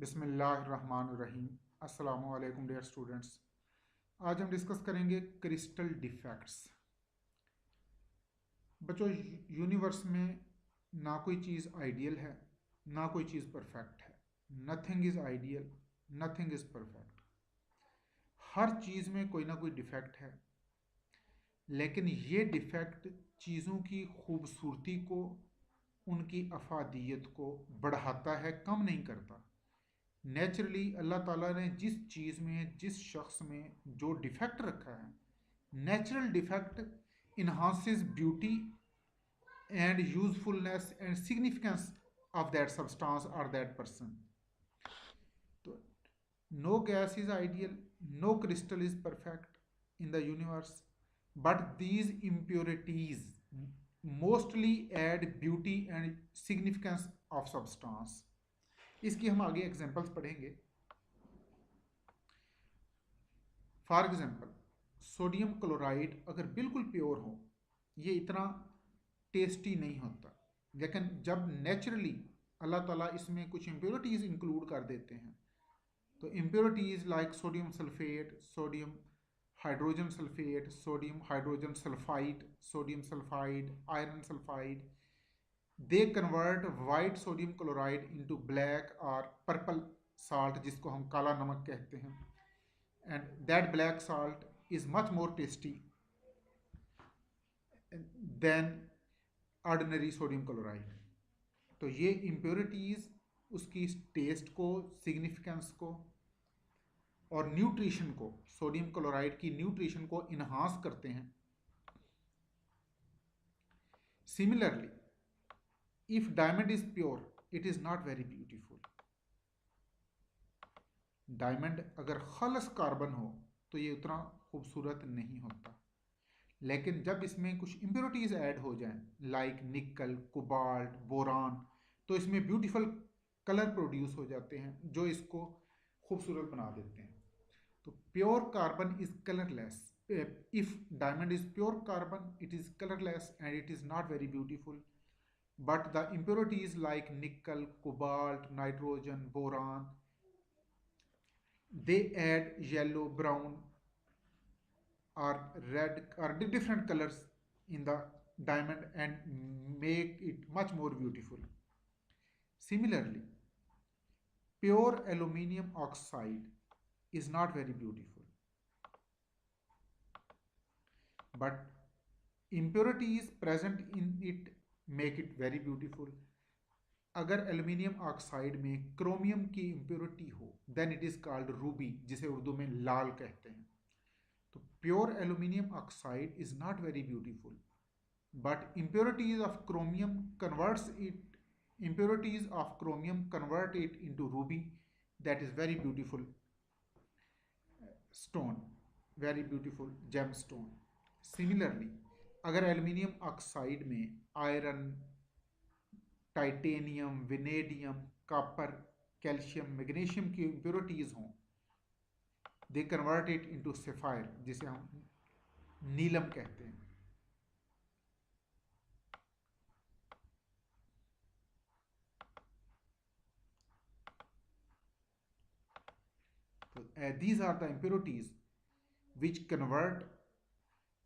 बिस्मिल्लाहिर्रहमानिर्रहीम। अस्सलामु अलैकुम डियर स्टूडेंट्स। आज हम डिस्कस करेंगे क्रिस्टल डिफेक्ट्स। बच्चों, यूनिवर्स में ना कोई चीज़ आइडियल है ना कोई चीज़ परफेक्ट है। Nothing is ideal, nothing is perfect. हर चीज़ में कोई ना कोई डिफेक्ट है, लेकिन ये डिफेक्ट चीज़ों की खूबसूरती को, उनकी अफादियत को बढ़ाता है, कम नहीं करता। नेचुरली अल्लाह ताला ने जिस चीज़ में, जिस शख्स में जो डिफेक्ट रखा है, natural defect enhances beauty and usefulness and significance of that substance और दैट पर्सन। तो no gas is ideal, no crystal is perfect in the universe, but these impurities mostly add beauty and significance of substance. इसकी हम आगे examples पढ़ेंगे। For example, sodium chloride अगर बिल्कुल pure हो, ये इतना टेस्टी नहीं होता, लेकिन जब नेचुरली अल्लाह ताला इसमें कुछ इम्प्योरिटीज़ इंक्लूड कर देते हैं, तो impurities like sodium sulphate, sodium hydrogen sulphate, sodium hydrogen sulphide, sodium sulphide, iron sulphide, they convert white sodium chloride into black और पर्पल साल्ट, जिसको हम काला नमक कहते हैं, and that black salt is much more tasty than ordinary sodium chloride. तो ये impurities उसकी टेस्ट को, सिग्निफिकेंस को और न्यूट्रिशन को, सोडियम क्लोराइड की न्यूट्रिशन को इन्हांस करते हैं। Similarly, if diamond is pure, it is not very beautiful. Diamond अगर खालस कार्बन हो तो ये उतना खूबसूरत नहीं होता, लेकिन जब इसमें कुछ इम्प्योरिटीज़ ऐड हो जाएं लाइक निकल, कोबाल्ट, बोरान, तो इसमें ब्यूटीफुल कलर प्रोड्यूस हो जाते हैं जो इसको खूबसूरत बना देते हैं। तो pure carbon is colourless. If diamond is pure carbon, it is colourless and it is not very beautiful, but the impurities like nickel, cobalt, nitrogen, boron, they add yellow, brown or red or different colors in the diamond and make it much more beautiful. Similarly, pure aluminium oxide is not very beautiful, but impurities present in it make it very beautiful. अगर aluminium oxide में chromium की impurity हो, then it is called ruby, जिसे उर्दू में लाल कहते हैं। तो pure aluminium oxide is not very beautiful, but impurities of chromium convert it into ruby, that is very beautiful stone, very beautiful gemstone. Similarly, अगर aluminium oxide में iron, titanium, vanadium, copper, calcium, magnesium की impurities हों, they convert it into sapphire, जिसे हम नीलम कहते हैं। तो these are the impurities which convert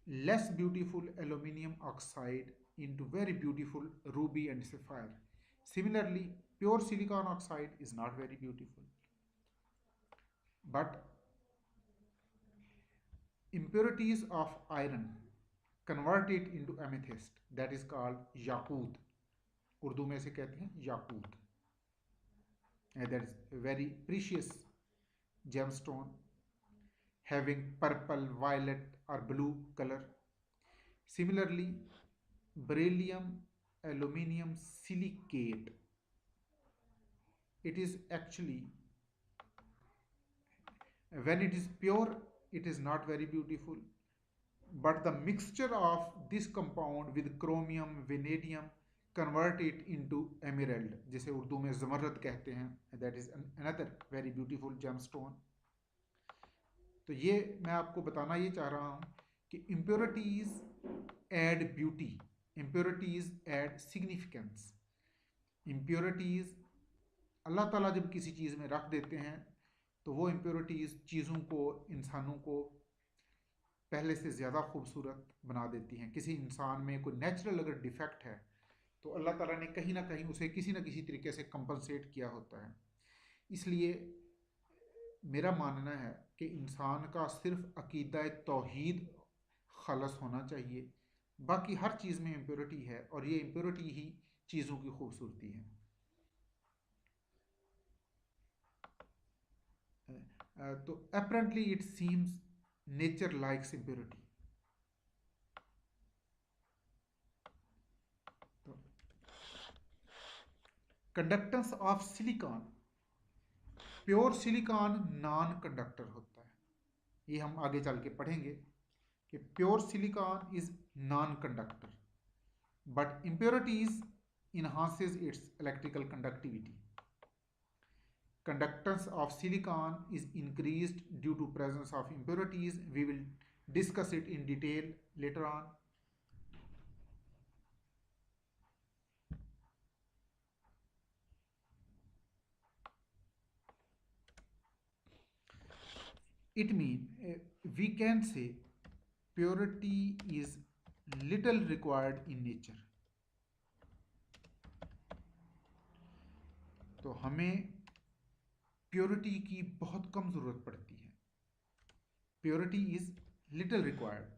less beautiful aluminium oxide into very beautiful ruby and sapphire. Similarly, pure silicon oxide is not very beautiful, but impurities of iron convert it into amethyst, that is called yakut. Urdu में से कहते हैं याकूत, and that is a very precious gemstone having purple, violet or blue color. Similarly, beryllium aluminium silicate, it is actually, when it is pure, it is not very beautiful, but the mixture of this compound with chromium, vanadium convert it into emerald, जिसे उर्दू में जमरद कहते हैं, that is another very beautiful gemstone. तो ये मैं आपको बताना ये चाह रहा हूँ कि impurities add beauty, impurities add significance, impurities अल्लाह ताला जब किसी चीज़ में रख देते हैं तो वो इम्प्योरिटीज़ चीज़ों को, इंसानों को पहले से ज़्यादा खूबसूरत बना देती हैं। किसी इंसान में कोई नेचुरल अगर डिफेक्ट है तो अल्लाह ताला ने कहीं ना कहीं उसे किसी न किसी तरीके से कंपनसेट किया होता है। इसलिए मेरा मानना है कि इंसान का सिर्फ अकीदा तौहीद खालस होना चाहिए, बाकी हर चीज़ में इम्प्योरिटी है और ये इम्प्योरिटी ही चीज़ों की खूबसूरती है। तो apparently it seems nature likes impurity. तो conductance of silicon, pure silicon non conductor होता है, ये हम आगे चल के पढ़ेंगे कि pure silicon is non conductor but impurities enhances its electrical conductivity. Conductance of silicon is increased due to presence of impurities. We will discuss it in detail later on. It means we can say purity is little required in nature. तो हमें purity की बहुत कम ज़रूरत पड़ती है। Purity is little required.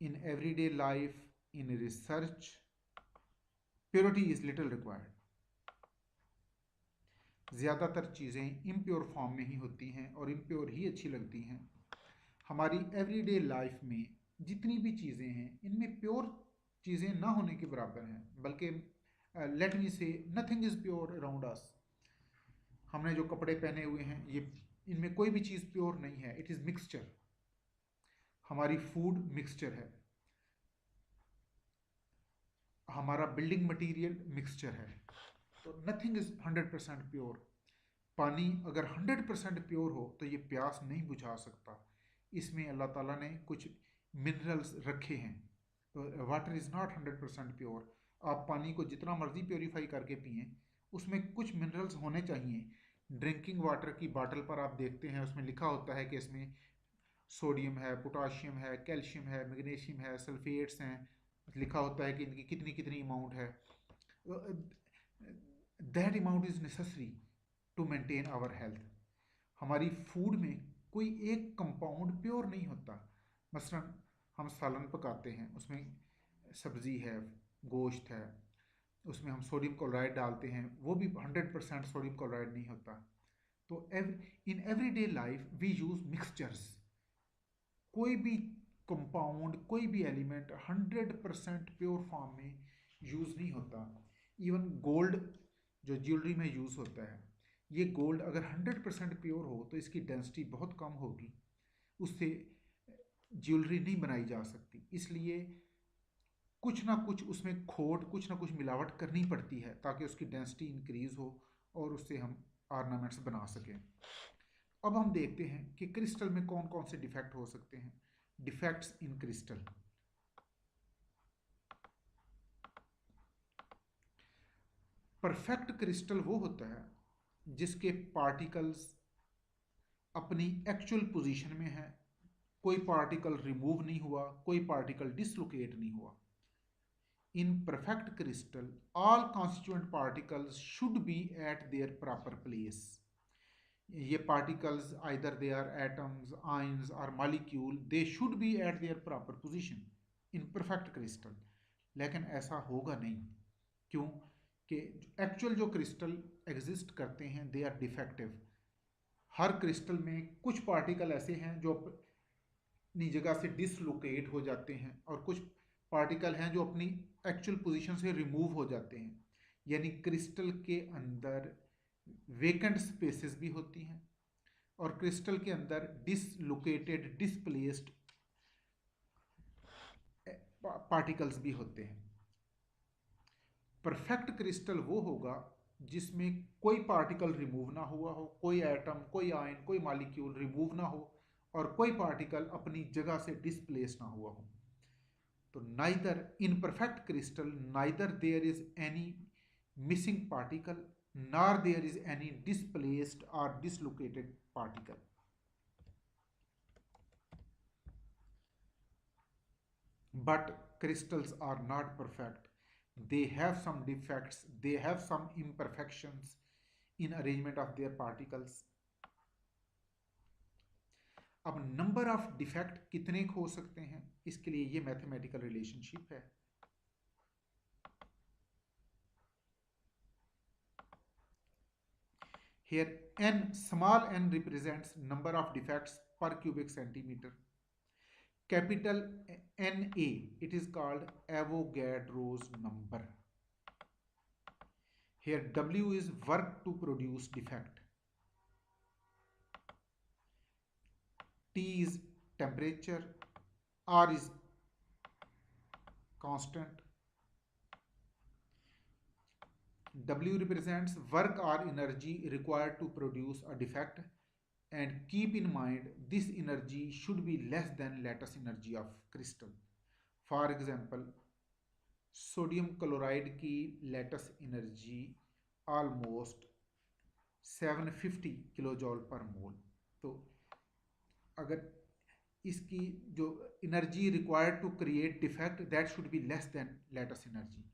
In everyday life, in research, purity is little required. ज़्यादातर चीज़ें impure form में ही होती हैं और इम्प्योर ही अच्छी लगती हैं। हमारी एवरीडे लाइफ में जितनी भी चीज़ें हैं इनमें प्योर चीज़ें ना होने के बराबर हैं, बल्कि लेट मी से nothing is pure around us. हमने जो कपड़े पहने हुए हैं ये, इनमें कोई भी चीज़ प्योर नहीं है, इट इज़ मिक्सचर। हमारी फूड मिक्सचर है, हमारा बिल्डिंग मटेरियल मिक्सचर है, तो नथिंग इज़ 100% प्योर। पानी अगर 100% प्योर हो तो ये प्यास नहीं बुझा सकता, इसमें अल्लाह ताला ने कुछ मिनरल्स रखे हैं। तो वाटर इज़ नॉट 100% प्योर। आप पानी को जितना मर्जी प्योरीफाई करके पिएं, उसमें कुछ मिनरल्स होने चाहिए। ड्रिंकिंग वाटर की बाटल पर आप देखते हैं उसमें लिखा होता है कि इसमें सोडियम है, पोटाशियम है, कैल्शियम है, मैग्नीशियम है, सल्फेट्स हैं, लिखा होता है कि इनकी कितनी कितनी अमाउंट है। That amount is necessary to maintain our health. हमारी फूड में कोई एक कंपाउंड प्योर नहीं होता। मसलन हम सालन पकाते हैं, उसमें सब्ज़ी है, गोश्त है, उसमें हम सोडियम क्लोराइड डालते हैं, वो भी 100% सोडियम क्लोराइड नहीं होता। तो in everyday life we use mixtures. कोई भी कंपाउंड, कोई भी एलिमेंट 100% प्योर फॉर्म में यूज़ नहीं होता। इवन गोल्ड जो ज्वेलरी में यूज़ होता है, ये गोल्ड अगर 100% प्योर हो तो इसकी डेंसिटी बहुत कम होगी, उससे ज्वेलरी नहीं बनाई जा सकती। इसलिए कुछ ना कुछ उसमें खोट, कुछ ना कुछ मिलावट करनी पड़ती है ताकि उसकी डेंसिटी इंक्रीज हो और उससे हम ऑर्नामेंट्स बना सकें। अब हम देखते हैं कि क्रिस्टल में कौन कौन से डिफेक्ट हो सकते हैं। Defects in crystal. Perfect crystal वो होता है जिसके पार्टिकल्स अपनी एक्चुअल पोजीशन में है, कोई पार्टिकल रिमूव नहीं हुआ, कोई पार्टिकल डिसलोकेट नहीं हुआ। In perfect crystal all constituent particles should be at their proper place. ये particles either they are atoms, ions और molecule, they should be at their proper position in perfect crystal. लेकिन ऐसा होगा नहीं, क्यों कि एक्चुअल जो क्रिस्टल एग्जिस्ट करते हैं दे आर डिफेक्टिव। हर क्रिस्टल में कुछ पार्टिकल ऐसे हैं जो अपनी जगह से डिसलोकेट हो जाते हैं और कुछ पार्टिकल हैं जो अपनी एक्चुअल पोजीशन से रिमूव हो जाते हैं। यानी क्रिस्टल के अंदर वेकेंट स्पेसेस भी होती हैं और क्रिस्टल के अंदर डिसलोकेटेड, डिसप्लेस्ड पार्टिकल्स भी होते हैं। परफेक्ट क्रिस्टल वो होगा जिसमें कोई पार्टिकल रिमूव ना हुआ हो, कोई एटम, कोई आयन, कोई मॉलिक्यूल रिमूव ना हो और कोई पार्टिकल अपनी जगह से डिस्प्लेस ना हुआ हो। तो neither in perfect crystal neither there is any missing particle nor there is any displaced or dislocated particle. But crystals are not perfect. They have some defects, they have some imperfections in arrangement of their particles. अब number of defect कितने हो सकते हैं, इसके लिए ये mathematical relationship है। Here n, small n represents number of defects per cubic centimeter. Capital Na, it is called Avogadro's number. Here W is work to produce defect. T is temperature. R is constant. W represents work or energy required to produce a defect, and keep in mind this energy should be less than lattice energy of crystal. For example, sodium chloride की lattice energy almost 750 किलोजॉल पर मोल। तो अगर इसकी जो energy required to create defect that should be less than lattice energy.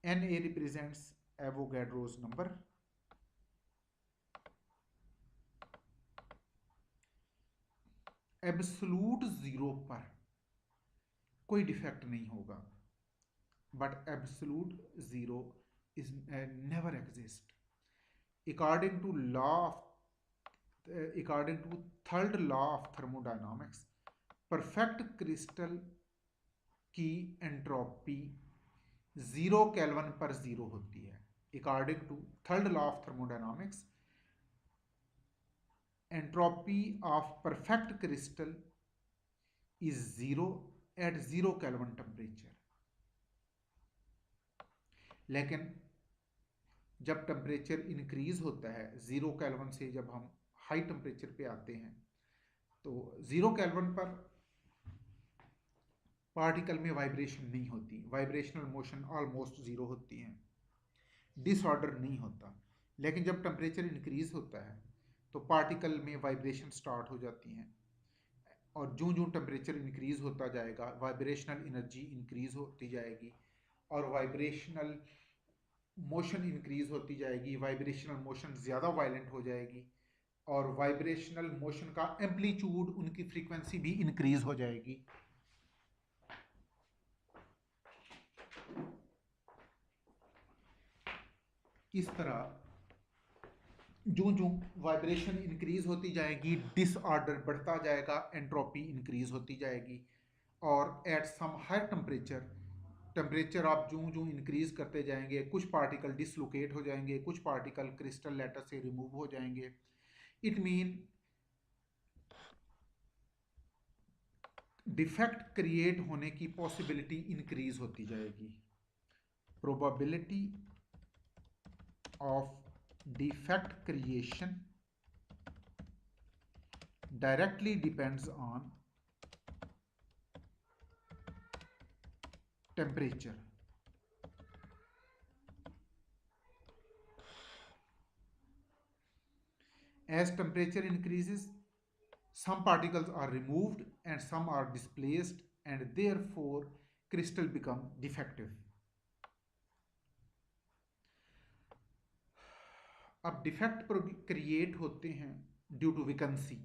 Na represents Avogadro's number. Absolute zero पर कोई defect नहीं होगा, but absolute zero is never exist according to third law of thermodynamics. Perfect crystal की entropy 0 kelvin पर 0 होती है। According to third law of thermodynamics, entropy of perfect crystal is 0 at 0 Kelvin temperature. लेकिन जब temperature increase होता है 0 kelvin से, जब हम हाई टेम्परेचर पे आते हैं तो 0 केल्विन पर पार्टिकल में वाइब्रेशन नहीं होती, वाइब्रेशनल मोशन ऑलमोस्ट जीरो होती है, डिसऑर्डर नहीं होता। लेकिन जब टेम्परेचर इंक्रीज होता है तो पार्टिकल में वाइब्रेशन स्टार्ट हो जाती हैं, और जो जो टेम्परेचर इंक्रीज होता जाएगा वाइब्रेशनल एनर्जी इंक्रीज होती जाएगी, और वाइब्रेशनल मोशन इंक्रीज होती जाएगी, वाइब्रेशनल मोशन ज़्यादा वायलेंट हो जाएगी, और वाइब्रेशनल मोशन का एम्पलीट्यूड, उनकी फ्रीक्वेंसी भी इंक्रीज हो जाएगी। इस तरह जो जो वाइब्रेशन इंक्रीज होती जाएगी डिसऑर्डर बढ़ता जाएगा, एंट्रोपी इंक्रीज होती जाएगी, और एट सम हायर टेम्परेचर आप जो जो इंक्रीज करते जाएंगे कुछ पार्टिकल डिसलोकेट हो जाएंगे, कुछ पार्टिकल क्रिस्टल लैटिस से रिमूव हो जाएंगे। इट मीन डिफेक्ट क्रिएट होने की पॉसिबिलिटी इंक्रीज होती जाएगी। Probability of defect creation directly depends on temperature. As temperature increases, some particles are removed and some are displaced, and therefore crystal become defective. अब defect create होते हैं due to विकेंसी।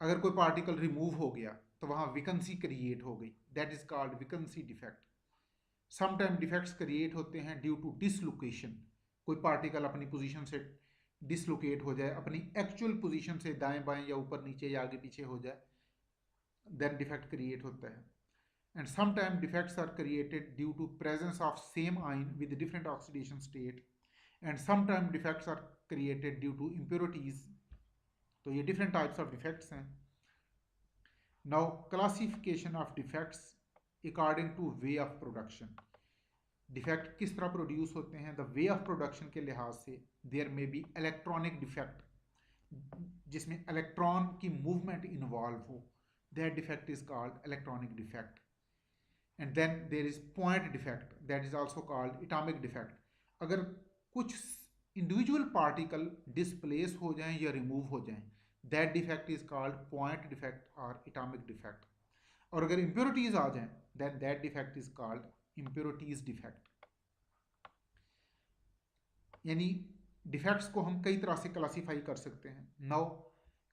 अगर कोई particle remove हो गया तो वहाँ विकेंसी क्रिएट हो गई, that is called vacancy defect. Sometime defects create होते हैं ड्यू टू डिसलोकेशन, कोई पार्टिकल अपनी पोजीशन से डिसलोकेट हो जाए, अपनी एक्चुअल पोजीशन से दाएं बाएं या ऊपर नीचे या आगे पीछे हो जाए, देन डिफेक्ट क्रिएट होता है। And sometime defects are created due to presence of same ion with different oxidation state, and sometime defects are created due to impurities. तो ये डिफरेंट टाइप्स ऑफ डिफेक्ट्स हैं। Now classification of defects according to way of production. Defect किस तरह produce होते हैं, the way of production के लिहाज से there may be electronic defect, जिसमें इलेक्ट्रॉन की मूवमेंट इन्वॉल्व हो, that defect is called electronic defect. And then there is point defect, that is also called atomic defect. अगर कुछ इंडिविजुअल पार्टिकल डिस्प्लेस हो जाएं या रिमूव हो जाएं, that defect is called point defect और एटॉमिक डिफेक्ट. और अगर इम्प्योरिटीज आ जाएं, then that defect is called impurities defect. यानी डिफेक्ट्स को हम कई तरह से क्लासीफाई कर सकते हैं. Now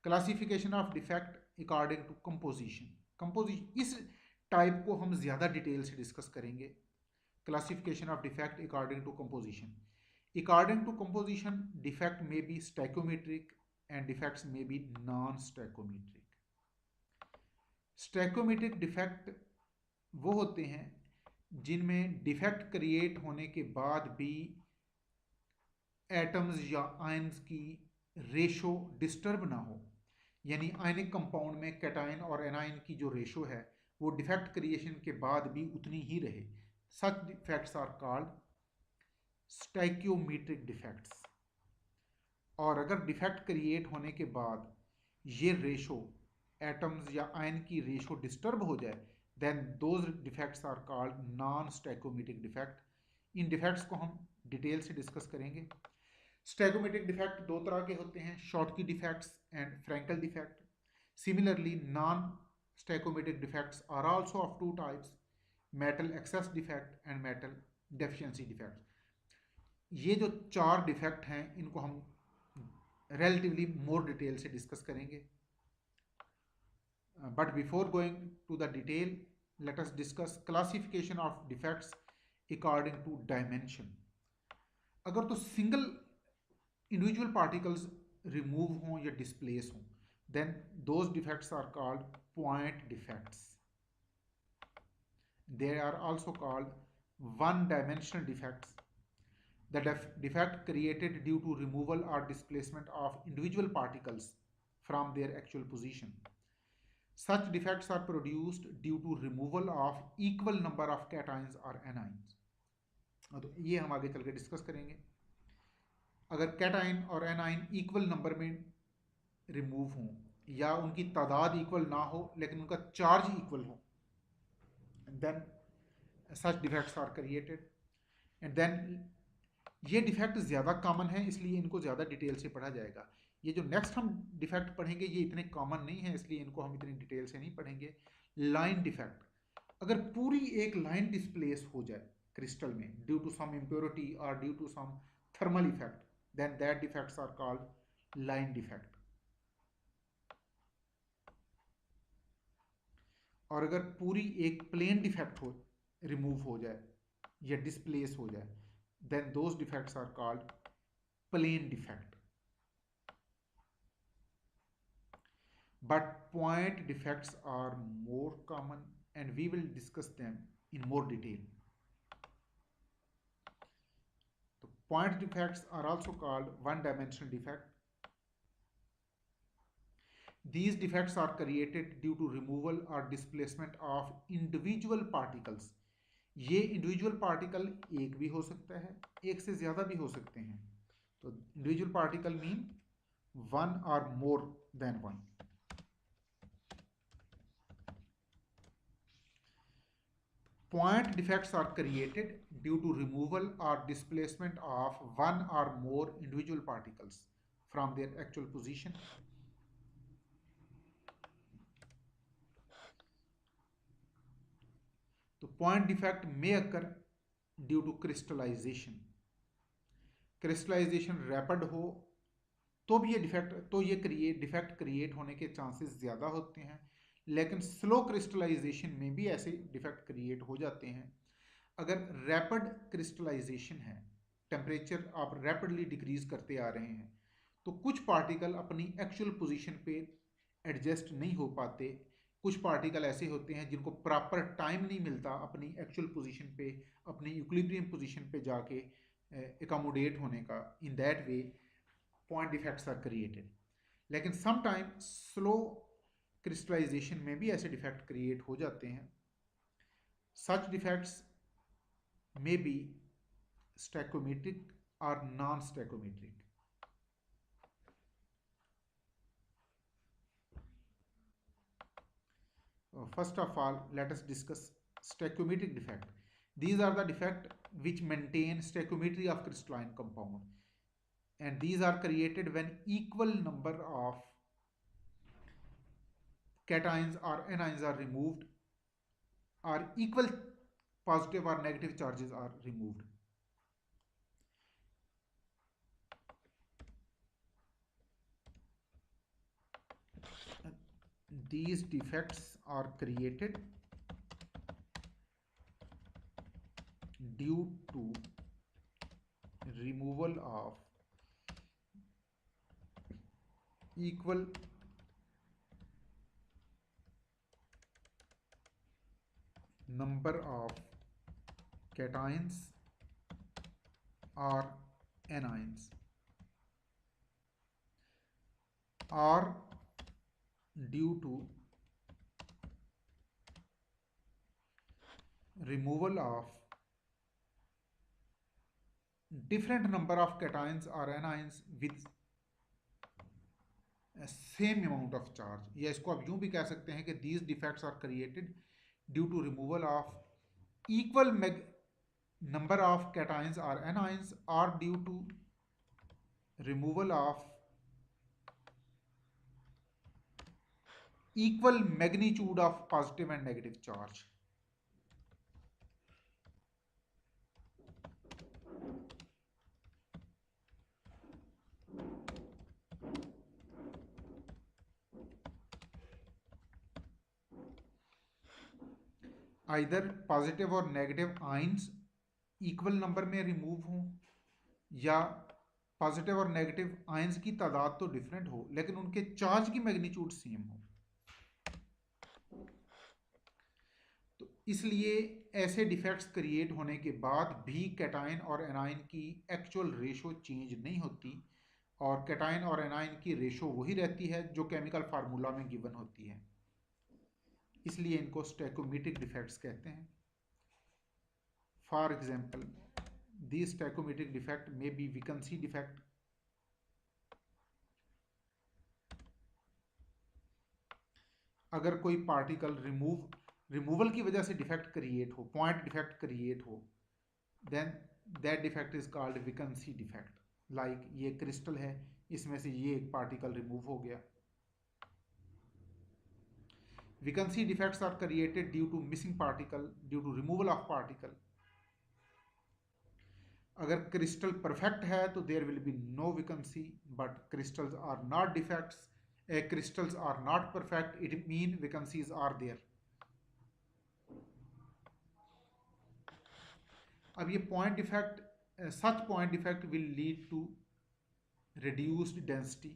classification of defect according to composition, इस टाइप को हम ज़्यादा डिटेल से डिस्कस करेंगे. Classification of defect according to composition. According to composition defect may be stoichiometric and defects may be non स्टैकोमेट्रिक. स्टैकोमेट्रिक defect वो होते हैं जिनमें डिफेक्ट क्रिएट होने के बाद भी एटम्स या आयंस की रेशो डिस्टर्ब ना हो. यानी आयनिक कंपाउंड में कैटायन और एनायन की जो रेशो है वो डिफेक्ट क्रिएशन के बाद भी उतनी ही रहे. Such defects are called stoichiometric defects. और अगर डिफेक्ट क्रिएट होने के बाद ये रेशो एटम्स या आयन की रेशो डिस्टर्ब हो जाए, then those defects are called non stoichiometric defect. इन डिफेक्ट्स को हम डिटेल से डिस्कस करेंगे. स्टैकोमेट्रिक डिफेक्ट दो तरह के होते हैं, Schottky defects and Frenkel defect. Similarly non stoichiometric defects are also of two types, metal excess defect and metal deficiency defect. ये जो चार डिफेक्ट हैं इनको हम relatively more डिटेल से डिस्कस करेंगे. But before going to the detail, let us discuss classification of defects according to dimension. अगर तो सिंगल इंडिविजुअल पार्टिकल्स रिमूव हों या डिस्प्लेस हों, then those defects are called point defects. They are also called one dimensional defects. The defect created due to removal or displacement of individual particles from their actual position. Such defects are produced due to removal of equal number of cations or anions. तो ये हम आगे चल के discuss करेंगे. अगर cation और anion equal number में रिमूव हों या उनकी तादाद इक्वल ना हो लेकिन उनका चार्ज इक्वल हो, then such defects are created. And then ये डिफेक्ट ज़्यादा कॉमन है इसलिए इनको ज़्यादा डिटेल से पढ़ा जाएगा. ये जो नेक्स्ट हम डिफेक्ट पढ़ेंगे ये इतने कॉमन नहीं है इसलिए इनको हम इतनी डिटेल से नहीं पढ़ेंगे. Line defect. अगर पूरी एक लाइन डिस्प्लेस हो जाए क्रिस्टल में ड्यू टू सम इम्प्योरिटी और due to some thermal effect, then that defects are called line defect. और अगर पूरी एक प्लेन डिफेक्ट हो रिमूव हो जाए या डिस्प्लेस हो जाए, then those defects are called plane defect. But point defects are more common and we will discuss them in more detail. So point defects are also called one-dimensional defect. These defects are created due to removal or displacement of individual particles. ये individual particle एक भी हो सकता है, एक से ज़्यादा भी हो सकते हैं. तो इंडिविजुअल पार्टिकल मीन वन और more than one. Point defects are created due to removal or displacement of one or more individual particles from their actual position. तो point defect may occur due to crystallization. Crystallization rapid हो तो भी ये defect create होने के chances ज़्यादा होते हैं, लेकिन स्लो क्रिस्टलाइजेशन में भी ऐसे डिफेक्ट क्रिएट हो जाते हैं. अगर रैपिड क्रिस्टलाइजेशन है, टेम्परेचर आप रैपिडली डिक्रीज करते आ रहे हैं, तो कुछ पार्टिकल अपनी एक्चुअल पोजीशन पे एडजस्ट नहीं हो पाते. कुछ पार्टिकल ऐसे होते हैं जिनको प्रॉपर टाइम नहीं मिलता अपनी एक्चुअल पोजीशन पे, अपनी इक्विलिब्रियम पोजीशन पे जाके एकोमोडेट होने का. In that way point defects are created. लेकिन सम टाइम स्लो क्रिस्टलाइजेशन में भी ऐसे डिफेक्ट क्रिएट हो जाते हैं. सच डिफेक्ट्स मे बी स्टैकोमेट्रिक और non स्टैकोमेट्रिक. first of all, let us discuss stoichiometric defect. These are the defect which maintain stoichiometry of crystalline compound, and these are created when equal number of cations or anions are removed, or equal positive or negative charges are removed. These defects are created due to removal of equal number of cations or anions, or due to removal of different number of cations or anions with same amount of charge, या इसको आप यूं भी कह सकते हैं कि these defects are created due to removal of equal number of cations or anions, or due to removal of equal magnitude of positive and negative charge. Either positive और नेगेटिव आइंस इक्वल नंबर में remove हों, या positive और negative ions की तादाद तो different हो लेकिन उनके चार्ज की मैग्नीट्यूड सेम हो। तो इसलिए ऐसे डिफेक्ट्स क्रिएट होने के बाद भी कैटायन और एनायन की एक्चुअल रेशो चेंज नहीं होती, और कैटायन और एनायन की रेशो वही रहती है जो केमिकल फार्मूला में गिवन होती है, इसलिए इनको स्टोइकोमेट्रिक डिफेक्ट्स कहते हैं। For example, this stoichiometric defect may be vacancy defect, अगर कोई पार्टिकल रिमूवल की वजह से डिफेक्ट क्रिएट हो, पॉइंट डिफेक्ट क्रिएट हो, then that defect is called vacancy defect. Like ये क्रिस्टल है, इसमें से ये एक पार्टिकल रिमूव हो गया। Vacancy defects are created due to missing particle, due to removal of particle. अगर क्रिस्टल परफेक्ट है तो there will be no vacancy, but crystals are not defects, crystals are not perfect, it mean vacancies are there. अब ये point defect, such point defect will lead to reduced density.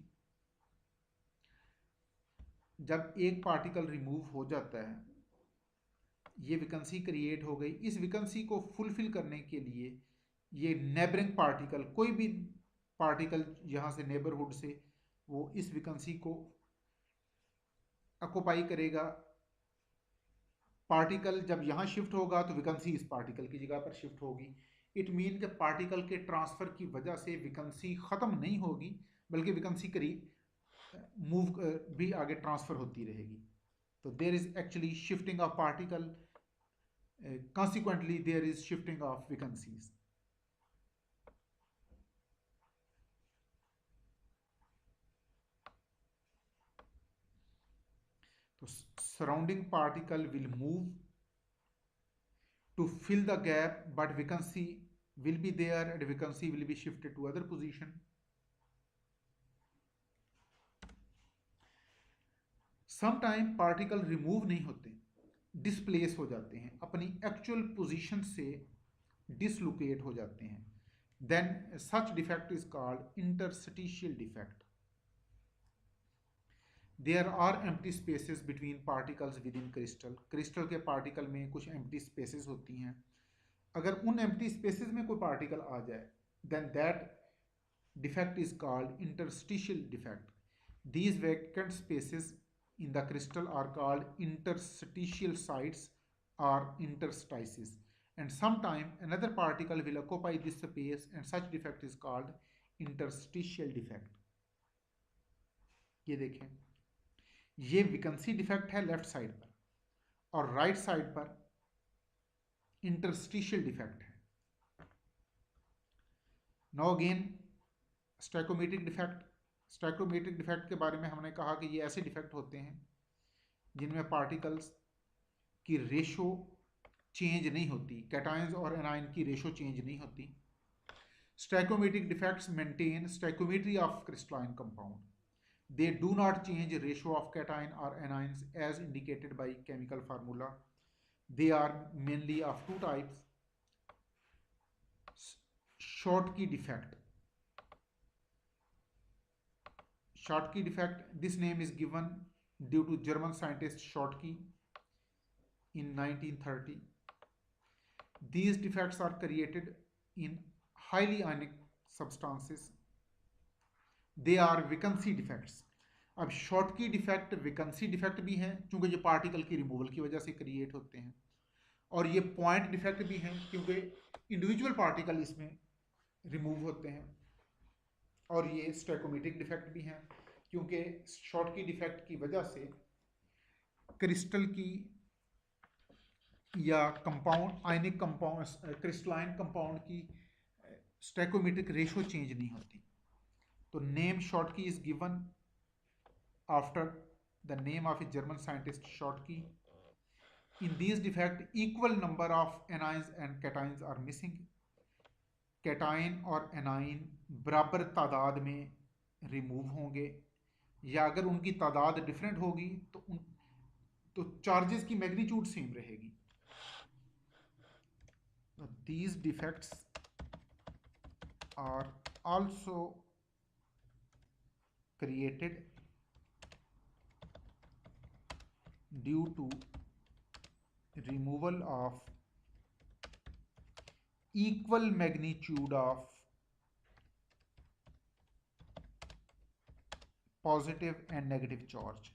जब एक particle remove हो जाता है, ये vacancy create हो गई, इस वैकेंसी को फुलफिल करने के लिए ये नेबरिंग पार्टिकल, कोई भी पार्टिकल यहाँ से नेबरहुड से, वो इस वैकेंसी को ऑक्युपाई करेगा। पार्टिकल जब यहाँ शिफ्ट होगा तो वैकेंसी इस पार्टिकल की जगह पर शिफ्ट होगी। इट मीन कि पार्टिकल के ट्रांसफर की वजह से वैकेंसी ख़त्म नहीं होगी, बल्कि वैकेंसी करीब मूव भी आगे ट्रांसफर होती रहेगी। तो there is actually shifting of particle, consequently there is shifting of vacancies. So surrounding particle will move to fill the gap, but vacancy will be there and vacancy will be shifted to other position. Sometime particle remove नहीं होते, displace हो जाते हैं, अपनी actual position से dislocate हो जाते हैं। Then such defect is called interstitial defect. There are empty spaces between particles with in crystal. Crystal के पार्टिकल में कुछ एम्प्टी स्पेसेस होती हैं। अगर उन एम्प्टी स्पेसेस में कोई पार्टिकल आ जाए, then that defect is called interstitial defect. These vacant spaces in the crystal are called interstitial sites or interstices, and sometime another particle will occupy this space, and such defect is called interstitial defect. ये देखें, ये vacancy defect है left side पर, और right side पर interstitial defect है। Now again stoichiometric defect. Stoichiometric defect के बारे में हमने कहा कि ये ऐसे डिफेक्ट होते हैं जिनमें पार्टिकल्स की रेशो चेंज नहीं होती, कैटायंस और एनायन की रेशो चेंज नहीं होती। Stoichiometric defects maintain stoichiometry of crystalline compound. They do not change ratio of cation or anions as indicated by chemical formula. They are mainly of two types. Schottky defect. Schottky defect, this name is given due to German scientist Schottky in 1930. These defects are created in highly ionic substances. They are vacancy defects. अब Schottky defect vacancy defect भी हैं क्योंकि ये particle की removal की वजह से create होते हैं, और ये पॉइंट डिफेक्ट भी हैं क्योंकि इंडिविजुअल पार्टिकल इसमें रिमूव होते हैं, और ये स्टैकोमेट्रिक डिफेक्ट भी हैं क्योंकि शॉर्टकी डिफेक्ट की वजह से क्रिस्टल की या compound ionic compound crystalline compound की स्टैकोमेट्रिक रेशो चेंज नहीं होती. तो name Schottky is given after the name of a German scientist Schottky. In these defects, equal number of anions and cations are missing. Cation और A9 बराबर तादाद में remove होंगे, या अगर उनकी तादाद डिफरेंट होगी तो चार्जेस की मैग्नीट्यूड सेम रहेगी. These defects are also created due to removal of equal magnitude of positive and negative charge.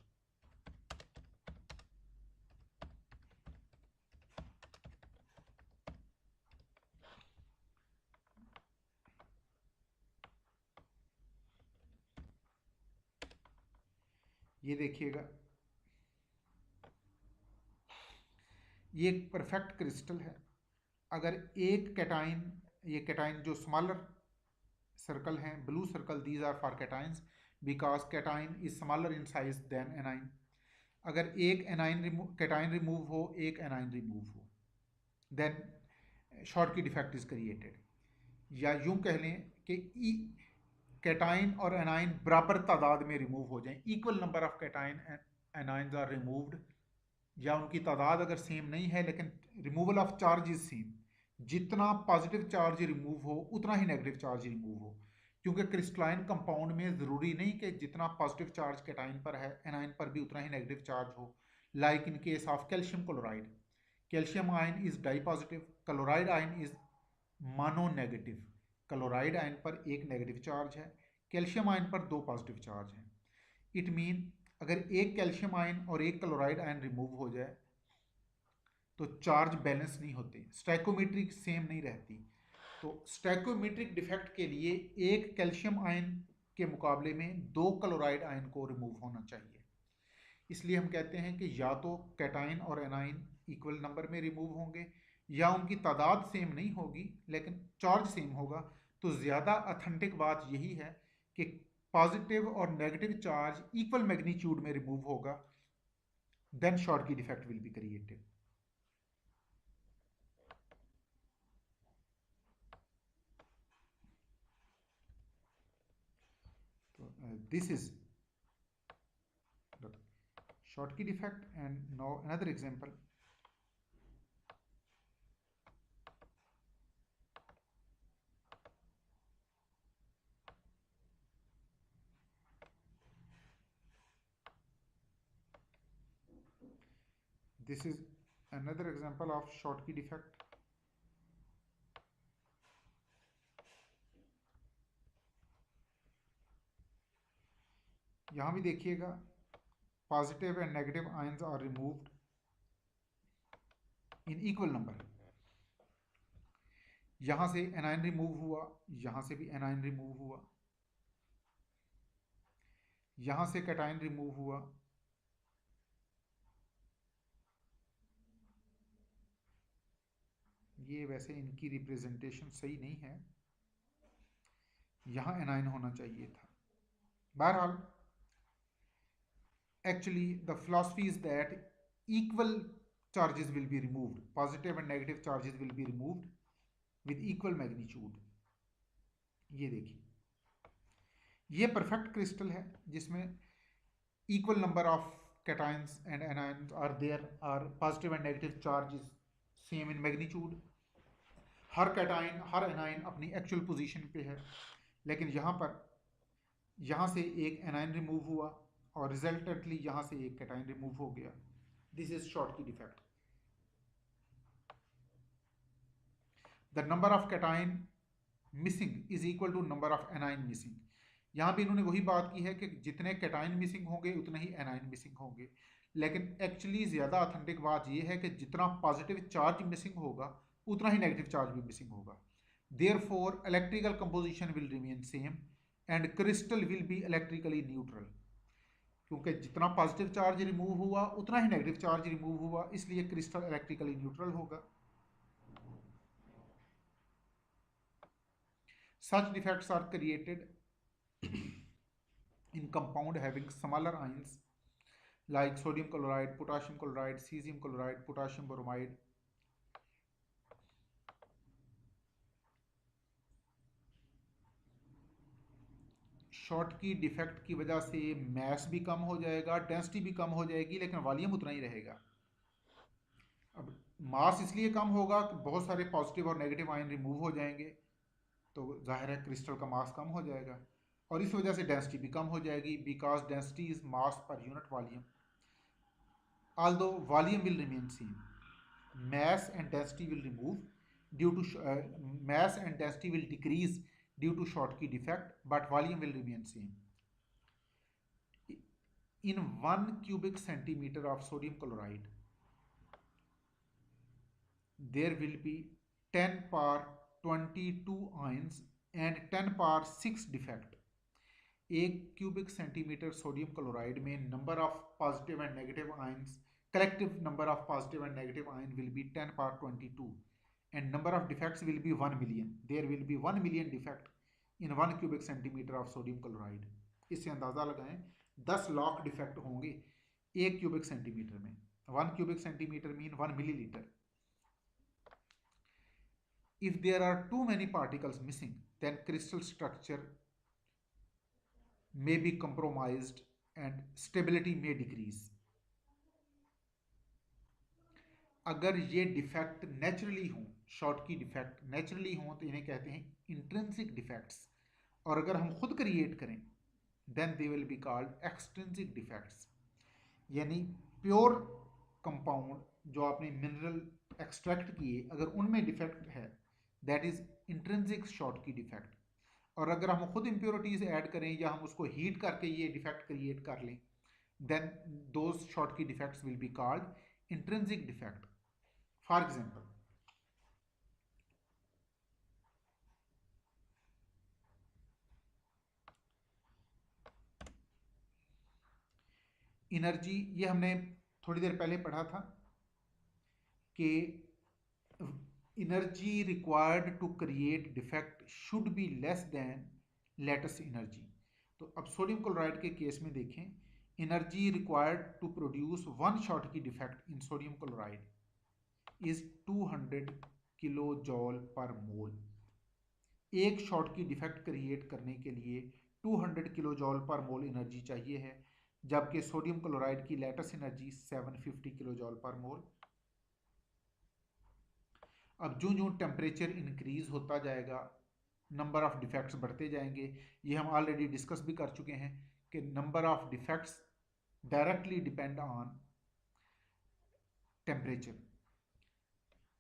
ये देखिएगा, ये एक परफेक्ट क्रिस्टल है. अगर एक कैटाइन, ये कैटाइन जो स्मॉलर सर्कल हैं, blue circle, these are for cations because cation is smaller in size then anion. अगर एक कैटाइन रिमूव हो, एक एनाइन रिमूव हो, then Schottky defect is created. या यूं कह लें कि कैटाइन और एनाइन बराबर तादाद में रिमूव हो जाएं, equal number of cation and anions are removed, या उनकी तादाद अगर सेम नहीं है लेकिन removal of charge is same. जितना पॉजिटिव चार्ज रिमूव हो उतना ही नेगेटिव चार्ज रिमूव हो, क्योंकि क्रिस्टलाइन कंपाउंड में ज़रूरी नहीं कि जितना पॉजिटिव चार्ज कैटाइन पर है एनाइन पर भी उतना ही नेगेटिव चार्ज हो. Like in case of calcium chloride, calcium ion is di positive, chloride ion is mono negative. Chloride ion पर एक नेगेटिव चार्ज है, कैल्शियम आयन पर दो पॉजिटिव चार्ज हैं. इट मीन अगर एक कैल्शियम आयन और एक क्लोराइड आयन रिमूव हो जाए तो चार्ज बैलेंस नहीं होते, स्टैकोमेट्रिक सेम नहीं रहती. तो स्टैकोमेट्रिक डिफेक्ट के लिए एक कैल्शियम आयन के मुकाबले में दो क्लोराइड आयन को रिमूव होना चाहिए. इसलिए हम कहते हैं कि या तो कैटाइन और एनाइन इक्वल नंबर में रिमूव होंगे, या उनकी तादाद सेम नहीं होगी लेकिन चार्ज सेम होगा. तो ज़्यादा ऑथेंटिक बात यही है कि पॉजिटिव और नेगेटिव चार्ज इक्वल मैग्नीट्यूड में रिमूव होगा, then Schottky defect will be created. This is the Schottky defect. And now another example. This is another example of Schottky defect. यहाँ भी देखिएगा, positive and negative ions are removed in equal number. यहाँ से A9 remove हुआ, यहाँ से भी A9 remove हुआ, यहाँ से कैटाइन रिमूव हुआ, ये वैसे इनकी रिप्रेजेंटेशन सही नहीं है, यहाँ एनाइन होना चाहिए था। बहरहाल actually the philosophy is that equal charges will be removed, positive and negative charges will be removed with equal magnitude। ये देखिए, ये परफेक्ट क्रिस्टल है जिसमें equal number of cations and anions are there, are positive and negative charges same in magnitude। Her cation her A9 अपनी actual position पे है, लेकिन यहाँ से एक एनाइन रिमूव हुआ और रिजल्टेंटली यहाँ से एक कैटाइन रिमूव हो गया। This is Schottky defect. The number of cation missing is equal to number of anion missing. यहाँ भी इन्होंने वही बात की है कि जितने कैटाइन मिसिंग होंगे उतने ही एनाइन मिसिंग होंगे, लेकिन एक्चुअली ज़्यादा ऑथेंटिक बात यह है कि जितना पॉजिटिव चार्ज मिसिंग होगा उतना ही नेगेटिव चार्ज भी मिसिंग होगा। Therefore electrical composition will remain same and crystal will be electrically neutral. क्योंकि जितना पॉजिटिव चार्ज रिमूव हुआ उतना ही नेगेटिव चार्ज रिमूव हुआ, इसलिए क्रिस्टल इलेक्ट्रिकली न्यूट्रल होगा। Such defects are created in compound having smaller ions like sodium chloride, potassium chloride, cesium chloride, potassium bromide। Schottky defect की वजह से मैस भी कम हो जाएगा, डेंसिटी भी कम हो जाएगी, लेकिन वॉल्यूम उतना ही रहेगा। अब मास इसलिए कम होगा कि बहुत सारे पॉजिटिव और नेगेटिव आयन रिमूव हो जाएंगे, तो जाहिर है क्रिस्टल का मास कम हो जाएगा, और इस वजह से डेंसिटी भी कम हो जाएगी, because density is mass per unit volume. Although volume will remain same, mass and density will remove due to mass and density will decrease due to Schottky defect, but volume will remain same। In 1 cubic centimeter of sodium chloride there will be 10 power 22 ions and 10 power 6 defect। एक cubic centimetre sodium chloride में number of positive and negative ions, collective number of positive and negative ion will be 10 power 22 and number of defects will be 1 million। there will be 1 million defect in 1 cubic centimeter of sodium chloride। इससे अंदाज़ा लगाएं 10 lakh defect होंगे 1 cubic centimetre में। 1 cubic centimeter mean 1 milliliter। if there are too many particles missing then crystal structure may be compromised and stability may decrease। अगर ये defect naturally हों, Schottky defect naturally हों, तो इन्हें कहते हैं इंट्रिंसिक डिफेक्ट्स, और अगर हम खुद क्रिएट करें then they will be called extrinsic defects. यानी प्योर कंपाउंड जो आपने मिनरल एक्सट्रैक्ट किए अगर उनमें डिफेक्ट है that is intrinsic Schottky defect, और अगर हम खुद इम्प्योरिटीज ऐड करें या हम उसको हीट करके ये डिफेक्ट क्रिएट कर लें then those Schottky defects will be called intrinsic defect. For example, energy, ये हमने थोड़ी देर पहले पढ़ा था कि energy required to create defect should be less than latest energy. तो अब सोडियम क्लोराइड के केस में देखें, energy required to produce 1 Schottky defect in sodium chloride is 200 kilo joule per mole. एक शॉर्टकी डिफेक्ट क्रिएट करने के लिए 200 kilo joule per मोल energy चाहिए है, जबकि सोडियम क्लोराइड की latest energy 750 kilo joule per मोल। अब जो जो टेम्परेचर इंक्रीज होता जाएगा नंबर ऑफ डिफेक्ट्स बढ़ते जाएंगे। ये हम ऑलरेडी डिस्कस भी कर चुके हैं कि number of defects directly depend on temperature.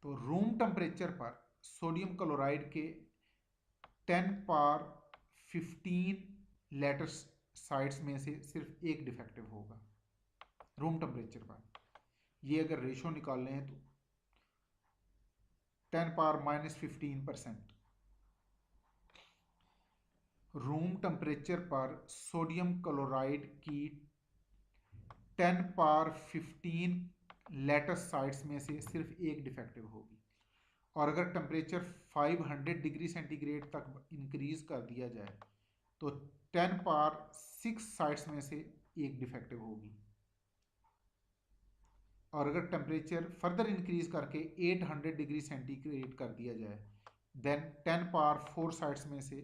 तो रूम टेम्परेचर पर सोडियम क्लोराइड के 10 पावर 15 लेटेस्ट साइट्स में से सिर्फ एक डिफेक्टिव होगा रूम टेम्परेचर पर। ये अगर रेशो निकाल लें तो 10 पावर -15%। रूम टेम्परेचर पर सोडियम क्लोराइड की 10 पावर 15 लेटेस्ट साइट्स में से सिर्फ एक डिफेक्टिव होगी, और अगर टेम्परेचर 500 डिग्री सेंटीग्रेड तक इंक्रीज कर दिया जाए तो 10 पावर 6 साइट्स में से एक डिफेक्टिव होगी, और अगर टेम्परेचर फर्दर इंक्रीज करके 800 डिग्री सेंटीग्रेड कर दिया जाए देन 10 पावर 4 साइट्स में से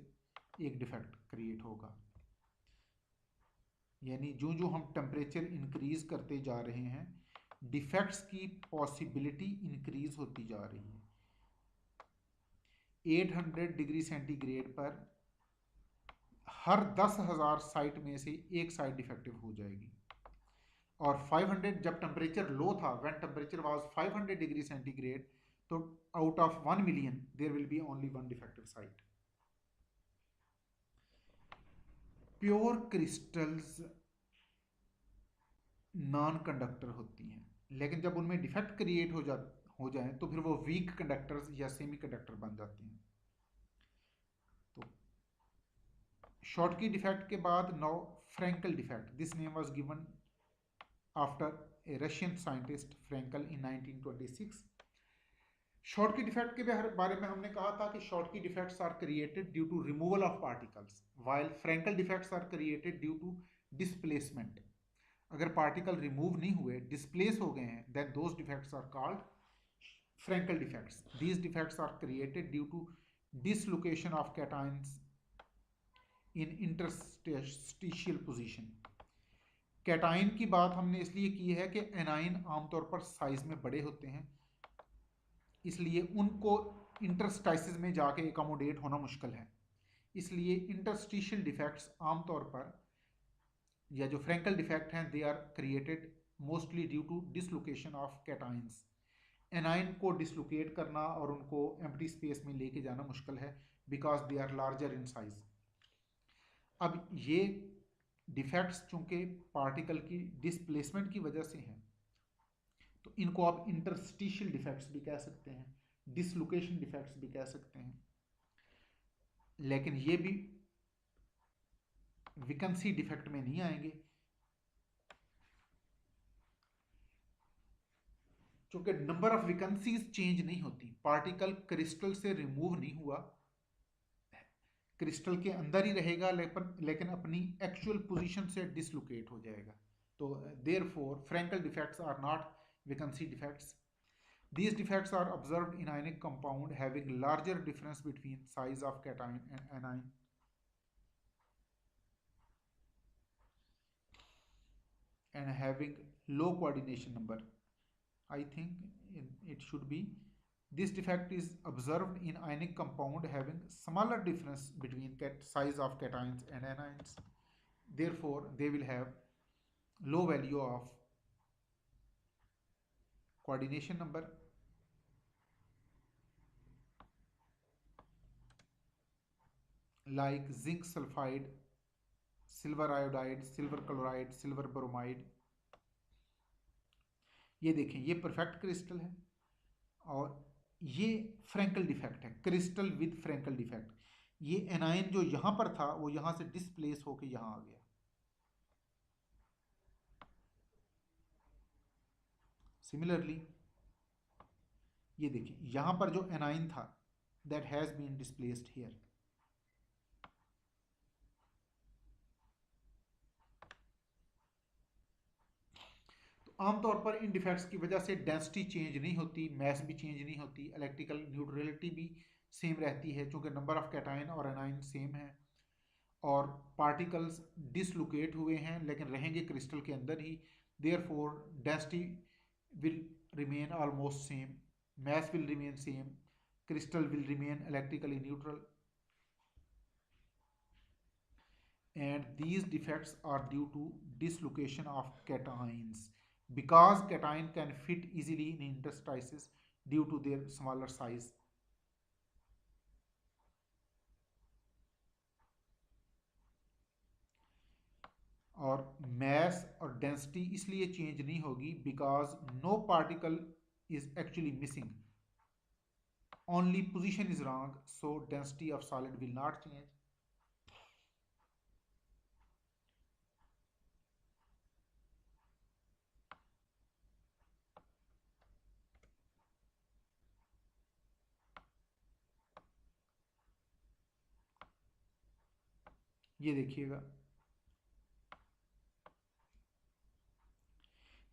एक डिफेक्ट क्रिएट होगा। यानी जो जो हम टेम्परेचर इंक्रीज करते जा रहे हैं डिफेक्ट्स की पॉसिबिलिटी इंक्रीज होती जा रही है। 800 डिग्री सेंटीग्रेड पर हर 10,000 साइट में से एक साइट डिफेक्टिव हो जाएगी, और 500 जब टेम्परेचर लो था, when temperature was 500 degree centigrade, तो out of 1 million there will be only one defective site. Pure crystals non conductor होती हैं, लेकिन जब उनमें डिफेक्ट क्रिएट हो जाए तो फिर वो वीक कंडक्टर्स या सेमी कंडक्टर बन जाते हैं। तो शॉर्टकी डिफेक्ट के बाद now Frenkel defect, this name was given after a Russian scientist Frenkel in 1926। Schottky defect के बारे में हमने कहा था कि Schottky defects are created due to removal of particles, while Frenkel defects are created due to displacement. अगर particle remove नहीं हुए, डिस्प्लेस हो गए हैं, then those defects are called Frenkel defects. These defects are created due to dislocation of cations in interstitial position. Cation की बात हमने इसलिए की है कि एनाइन आमतौर पर साइज में बड़े होते हैं, इसलिए उनको इंटरस्टाइसिस में जाके एकोमोडेट होना मुश्किल है। इसलिए इंटरस्टिशियल डिफेक्ट्स आमतौर पर, या जो फ्रैंकल डिफेक्ट हैं, they are created mostly due to dislocation of cations. Anion को डिसलोकेट करना और उनको एम्प्टी स्पेस में लेके जाना मुश्किल है because they are larger in size. अब ये डिफेक्ट्स चूंकि पार्टिकल की डिस्प्लेसमेंट की वजह से हैं, तो इनको आप इंटरस्टिशियल डिफेक्ट्स भी कह सकते हैं, डिसलोकेशन डिफेक्ट्स भी कह सकते हैं, लेकिन ये भी विकेंसी डिफेक्ट में नहीं आएंगे, क्योंकि नंबर ऑफ विकेंसीज चेंज नहीं होती। पार्टिकल क्रिस्टल से रिमूव नहीं हुआ, क्रिस्टल के अंदर ही रहेगा, लेकिन अपनी एक्चुअल पोजीशन से डिसलोकेट हो जाएगा। तो therefore Frenkel defects are not vacancy defects. These defects are observed in ionic compound having larger difference between size of cation and anion. And having low coordination number. I think it should be, this defect is observed in ionic compound having smaller difference between size of cations and anions. Therefore, they will have low value of coordination number. Like zinc sulfide, silver iodide, silver chloride, silver bromide. ये देखें, ये perfect crystal है और ये Frenkel defect है, crystal with Frenkel defect. ये A9 जो यहां पर था वो यहां से डिस्प्लेस होकर यहां आ गया। सिमिलरली ये देखिए, यहां पर जो एनाइन था that has been displaced here. आमतौर पर इन डिफेक्ट्स की वजह से डेंसिटी चेंज नहीं होती, मैस भी चेंज नहीं होती, इलेक्ट्रिकल न्यूट्रलिटी भी सेम रहती है चूँकि नंबर ऑफ कैटायन और एनाइन सेम है, और पार्टिकल्स डिसलोकेट हुए हैं लेकिन रहेंगे क्रिस्टल के अंदर ही। Therefore density will remain almost same, mass will remain same, crystal will remain electrically neutral, and these defects are due to dislocation of cations because cation can fit easily in interstices due to their smaller size. और mass और density इसलिए change नहीं होगी because no particle is actually missing, only position is wrong, so density of solid will not change. ये देखिएगा,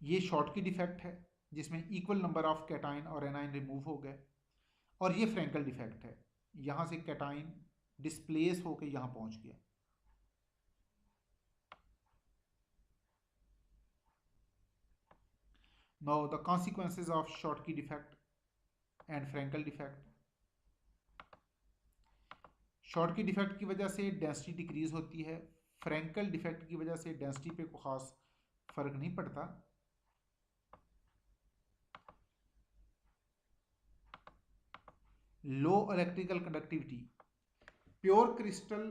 ये Schottky defect है जिसमें इक्वल नंबर ऑफ कैटाइन और एनाइन रिमूव हो गए, और ये फ्रैंकल डिफेक्ट है, यहां से कैटाइन डिस्प्लेस होकर यहां पहुंच गया। Now the consequences of Schottky defect and Frenkel defect. Schottky defect की वजह से डेंसिटी डिक्रीज होती है, फ्रैंकल डिफेक्ट की वजह से डेंसिटी पे कोई खास फर्क नहीं पड़ता। Low electrical conductivity, pure crystal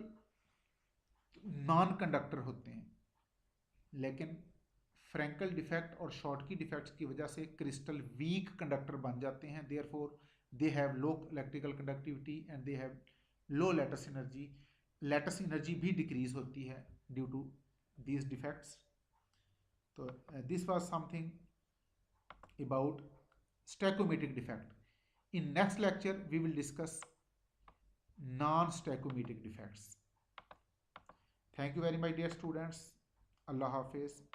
non conductor होते हैं, लेकिन फ्रैंकल डिफेक्ट और शॉर्टकी डिफेक्ट्स की वजह से क्रिस्टल वीक कंडक्टर बन जाते हैं, therefore they have low electrical conductivity and they have low lattice energy. Lattice energy भी डिक्रीज होती है ड्यू टू दीज डिफेक्ट्स। तो this was something about stoichiometric defect. In next lecture we will discuss non-stoichiometric defects. Thank you very much dear students. Allah Hafiz.